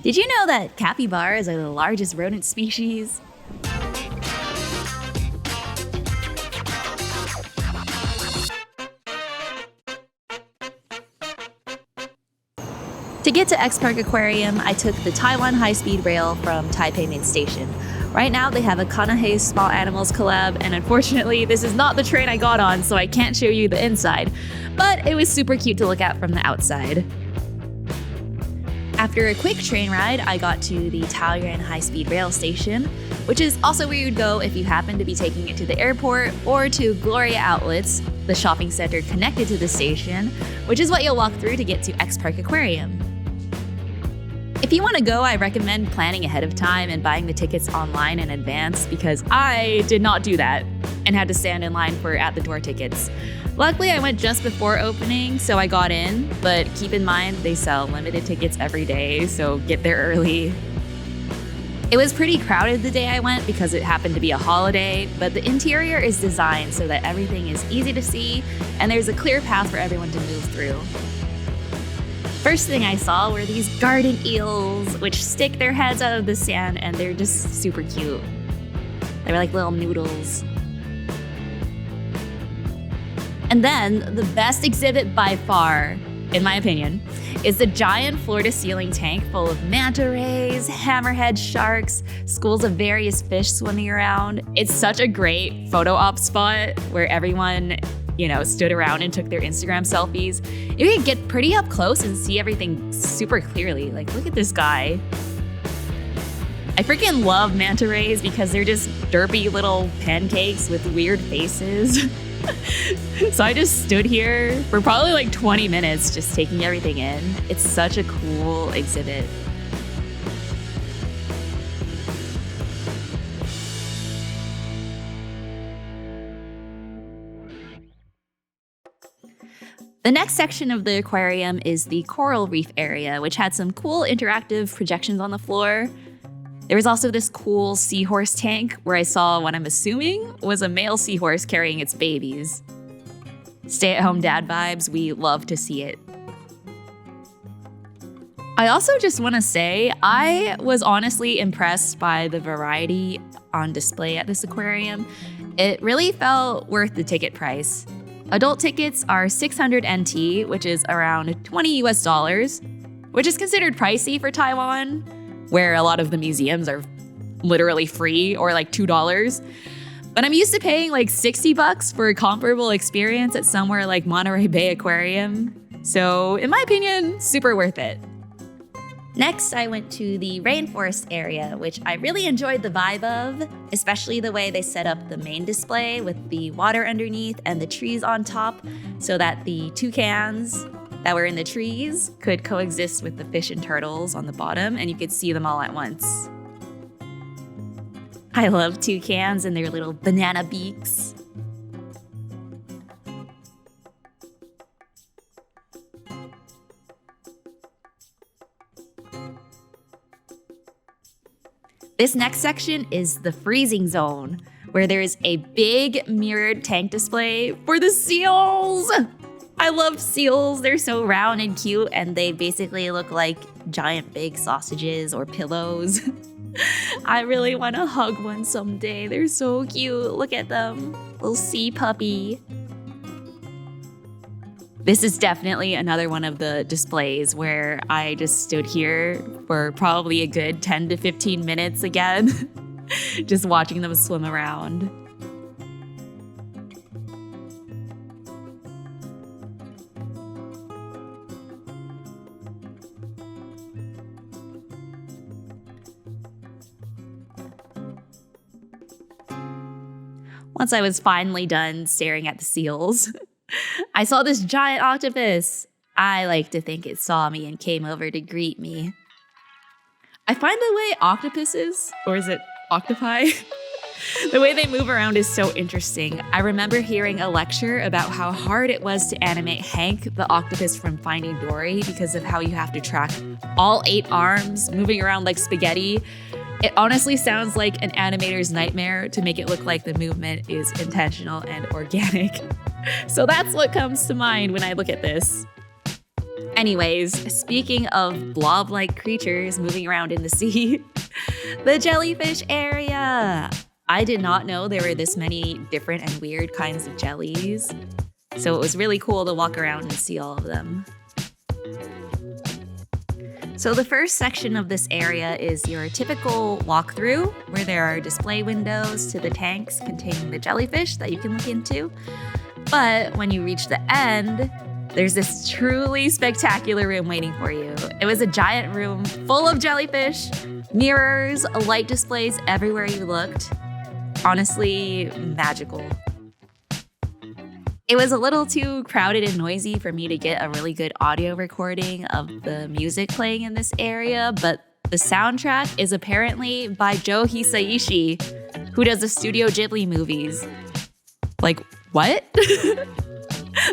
Did you know that capybaras are the largest rodent species? To get to XPARK Aquarium, I took the Taiwan high-speed rail from Taipei Main Station. Right now, they have a Kanahei Small Animals collab, and unfortunately, this is not the train I got on, so I can't show you the inside. But it was super cute to look at from the outside. After a quick train ride, I got to the Taoyuan high-speed rail station, which is also where you'd go if you happen to be taking it to the airport or to Gloria Outlets, the shopping center connected to the station, which is what you'll walk through to get to XPARK Aquarium. If you want to go, I recommend planning ahead of time and buying the tickets online in advance because I did not do that and had to stand in line for at-the-door tickets. Luckily, I went just before opening, so I got in, but keep in mind they sell limited tickets every day, so get there early. It was pretty crowded the day I went because it happened to be a holiday, but the interior is designed so that everything is easy to see and there's a clear path for everyone to move through. First thing I saw were these garden eels, which stick their heads out of the sand and they're just super cute. They're like little noodles. And then the best exhibit by far, in my opinion, is the giant floor-to-ceiling tank full of manta rays, hammerhead sharks, schools of various fish swimming around. It's such a great photo op spot where everyone, stood around and took their Instagram selfies. You can get pretty up close and see everything super clearly. Like, look at this guy. I freaking love manta rays because they're just derpy little pancakes with weird faces. So I just stood here for probably like 20 minutes just taking everything in. It's such a cool exhibit. The next section of the aquarium is the coral reef area, which had some cool interactive projections on the floor. There was also this cool seahorse tank where I saw what I'm assuming was a male seahorse carrying its babies. Stay-at-home dad vibes, we love to see it. I also just want to say I was honestly impressed by the variety on display at this aquarium. It really felt worth the ticket price. Adult tickets are 600 NT, which is around 20 US dollars, which is considered pricey for Taiwan, where a lot of the museums are literally free or like $2. But I'm used to paying like $60 for a comparable experience at somewhere like Monterey Bay Aquarium. So in my opinion, super worth it. Next, I went to the rainforest area, which I really enjoyed the vibe of, especially the way they set up the main display with the water underneath and the trees on top so that the toucans that were in the trees could coexist with the fish and turtles on the bottom and you could see them all at once. I love toucans and their little banana beaks. This next section is the freezing zone, where there is a big mirrored tank display for the seals. I love seals. They're so round and cute, and they basically look like giant big sausages or pillows. I really want to hug one someday. They're so cute. Look at them. Little sea puppy. This is definitely another one of the displays where I just stood here for probably a good 10 to 15 minutes again, just watching them swim around. Once I was finally done staring at the seals, I saw this giant octopus. I like to think it saw me and came over to greet me. I find the way octopuses, or is it octopi? The way they move around is so interesting. I remember hearing a lecture about how hard it was to animate Hank, the octopus from Finding Dory, because of how you have to track all 8 arms moving around like spaghetti. It honestly sounds like an animator's nightmare to make it look like the movement is intentional and organic. So that's what comes to mind when I look at this. Anyways, speaking of blob-like creatures moving around in the sea, the jellyfish area. I did not know there were this many different and weird kinds of jellies. So it was really cool to walk around and see all of them. So the first section of this area is your typical walkthrough, where there are display windows to the tanks containing the jellyfish that you can look into. But when you reach the end, there's this truly spectacular room waiting for you. It was a giant room full of jellyfish, mirrors, light displays everywhere you looked. Honestly, magical. It was a little too crowded and noisy for me to get a really good audio recording of the music playing in this area, but the soundtrack is apparently by Joe Hisaishi, who does the Studio Ghibli movies. Like, what?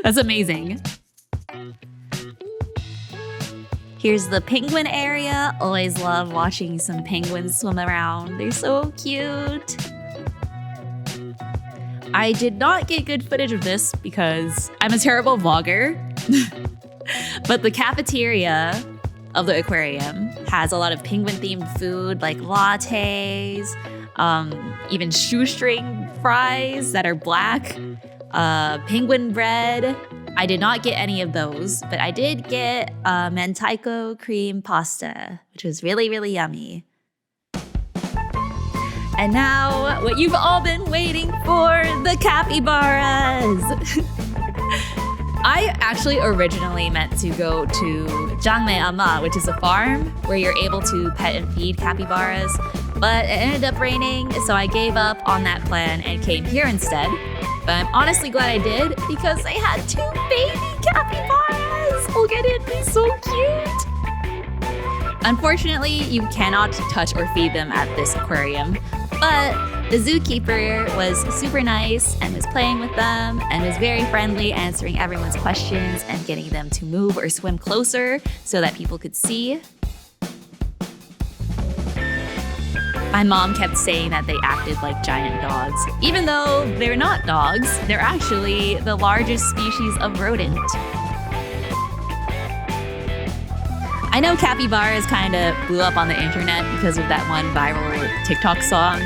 That's amazing. Here's the penguin area. Always love watching some penguins swim around. They're so cute. I did not get good footage of this because I'm a terrible vlogger. But the cafeteria of the aquarium has a lot of penguin-themed food like lattes, even shoestring fries that are black, penguin bread. I did not get any of those, but I did get mentaiko cream pasta, which was really, really yummy. And now, what you've all been waiting for, the capybaras! I actually originally meant to go to Jangme-ama, which is a farm where you're able to pet and feed capybaras, but it ended up raining, so I gave up on that plan and came here instead. But I'm honestly glad I did because they had 2 baby capybaras! Look at it, they're so cute! Unfortunately, you cannot touch or feed them at this aquarium, but the zookeeper was super nice and was playing with them and was very friendly, answering everyone's questions and getting them to move or swim closer so that people could see. My mom kept saying that they acted like giant dogs. Even though they're not dogs, they're actually the largest species of rodent. I know capybaras kind of blew up on the internet because of that one viral TikTok song,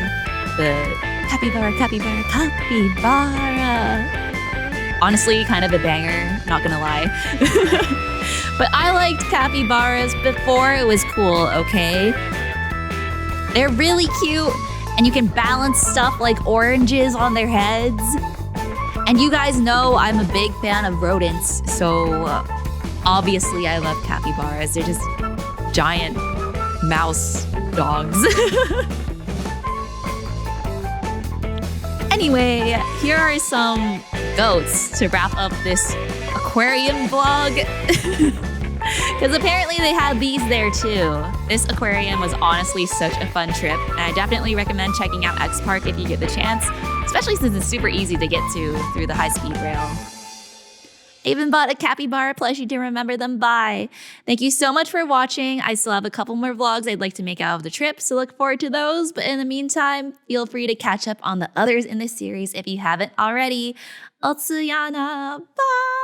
the capybara, capybara, capybara. Honestly, kind of a banger, not gonna lie. But I liked capybaras before it was cool, okay? They're really cute, and you can balance stuff like oranges on their heads. And you guys know I'm a big fan of rodents, so obviously I love capybaras. They're just giant mouse dogs. Anyway, here are some goats to wrap up this aquarium vlog. Because apparently they had these there too. This aquarium was honestly such a fun trip, and I definitely recommend checking out XPARK if you get the chance, especially since it's super easy to get to through the high-speed rail. I even bought a capybara plushie to remember them by. Thank you so much for watching. I still have a couple more vlogs I'd like to make out of the trip, so look forward to those. But in the meantime, feel free to catch up on the others in this series if you haven't already. Ayana, bye!